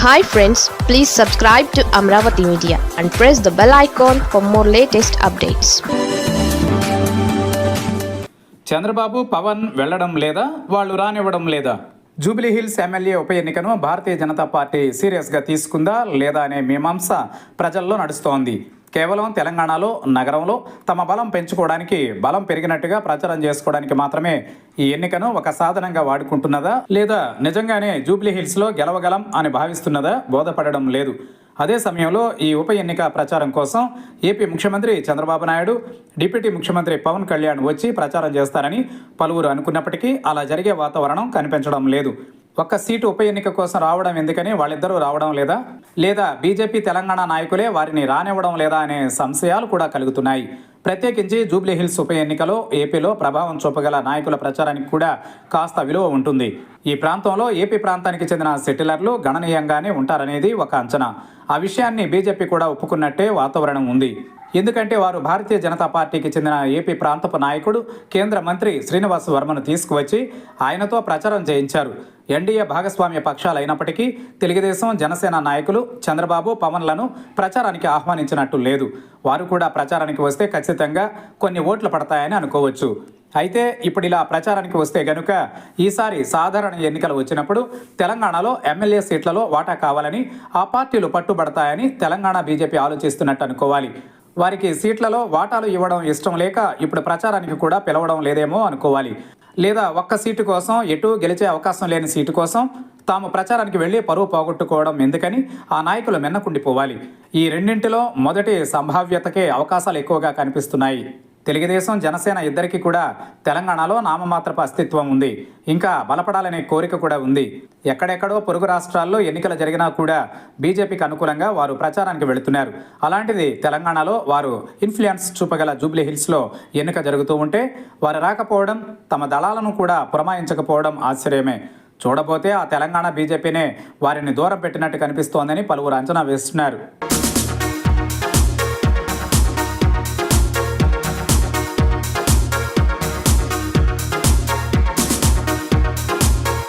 Hi friends, please subscribe to Amravati Media and press the bell icon for more latest updates. Chandrababu Pawan వెళ్లడం లేదా వాళ్ళు రానివ్వడం లేదా? Jubilee Hills MLA ఉప ఎన్నికను భారతీయ జనతా పార్టీ సీరియస్గా తీసుకుందా లేదా అనే మీమాంస ప్రజల్లో నడుస్తోంది. కేవలం తెలంగాణలో నగరంలో తమ బలం పెంచుకోవడానికి, బలం పెరిగినట్టుగా ప్రచారం చేసుకోవడానికి మాత్రమే ఈ ఎన్నికను ఒక సాధనంగా వాడుకుంటున్నదా, లేదా నిజంగానే జూబ్లీహిల్స్లో గెలవగలం అని భావిస్తున్నదా బోధపడడం లేదు. అదే సమయంలో ఈ ఉప ఎన్నిక ప్రచారం కోసం ఏపీ ముఖ్యమంత్రి చంద్రబాబు నాయుడు, డిప్యూటీ ముఖ్యమంత్రి పవన్ కళ్యాణ్ వచ్చి ప్రచారం చేస్తారని పలువురు అనుకున్నప్పటికీ అలా జరిగే వాతావరణం కనిపించడం లేదు. ఒక్క సీటు ఉప ఎన్నిక కోసం రావడం ఎందుకని వాళ్ళిద్దరూ రావడం లేదా, లేదా బీజేపీ తెలంగాణ నాయకులే వారిని రానివ్వడం లేదా అనే సంశయాలు కూడా కలుగుతున్నాయి. ప్రత్యేకించి జూబ్లీహిల్స్ ఉప ఎన్నికలో ఏపీలో ప్రభావం చూపగల నాయకుల ప్రచారానికి కూడా కాస్త విలువ ఉంటుంది. ఈ ప్రాంతంలో ఏపీ ప్రాంతానికి చెందిన సెటిలర్లు గణనీయంగానే ఉంటారనేది ఒక అంచనా. ఆ విషయాన్ని బీజేపీ కూడా ఒప్పుకున్నట్టే వాతావరణం ఉంది. ఎందుకంటే వారు భారతీయ జనతా పార్టీకి చెందిన ఏపీ ప్రాంతపు నాయకుడు, కేంద్ర మంత్రి శ్రీనివాస్ వర్మను తీసుకువచ్చి ఆయనతో ప్రచారం చేయించారు. ఎన్డీఏ భాగస్వామ్య పక్షాలు అయినప్పటికీ తెలుగుదేశం, జనసేన నాయకులు చంద్రబాబు, పవన్లను ప్రచారానికి ఆహ్వానించినట్టు లేదు. వారు కూడా ప్రచారానికి వస్తే ఖచ్చితంగా కొన్ని ఓట్లు పడతాయని అనుకోవచ్చు. అయితే ఇప్పుడు ఇలా ప్రచారానికి వస్తే గనుక ఈసారి సాధారణ ఎన్నికలు వచ్చినప్పుడు తెలంగాణలో ఎమ్మెల్యే సీట్లలో వాటా కావాలని ఆ పార్టీలు పట్టుబడతాయని తెలంగాణ బీజేపీ ఆలోచిస్తున్నట్టు అనుకోవాలి. వారికి సీట్లలో వాటాలు ఇవ్వడం ఇష్టం లేక ఇప్పుడు ప్రచారానికి కూడా పిలవడం లేదేమో అనుకోవాలి. లేదా ఒక్క సీటు కోసం, ఎటు గెలిచే అవకాశం లేని సీటు కోసం తాము ప్రచారానికి వెళ్ళి పరువు పోగొట్టుకోవడం ఎందుకని ఆ నాయకులు మిన్నకుండిపోవాలి. ఈ రెండింటిలో మొదటి సంభావ్యతకే అవకాశాలు ఎక్కువగా కనిపిస్తున్నాయి. తెలుగుదేశం, జనసేన ఇద్దరికీ కూడా తెలంగాణలో నామమాత్రపు అస్తిత్వం ఉంది. ఇంకా బలపడాలనే కోరిక కూడా ఉంది. ఎక్కడెక్కడో పొరుగు రాష్ట్రాల్లో ఎన్నికలు జరిగినా కూడా బీజేపీకి అనుకూలంగా వారు ప్రచారానికి వెళుతున్నారు. అలాంటిది తెలంగాణలో వారు ఇన్ఫ్లుయెన్స్ చూపగల జూబ్లీహిల్స్లో ఎన్నిక జరుగుతూ ఉంటే వారు రాకపోవడం, తమ దళాలను కూడా పురమాయించకపోవడం ఆశ్చర్యమే. చూడబోతే ఆ తెలంగాణ బీజేపీనే వారిని దూరం పెట్టినట్టు కనిపిస్తోందని పలువురు అంచనా వేస్తున్నారు.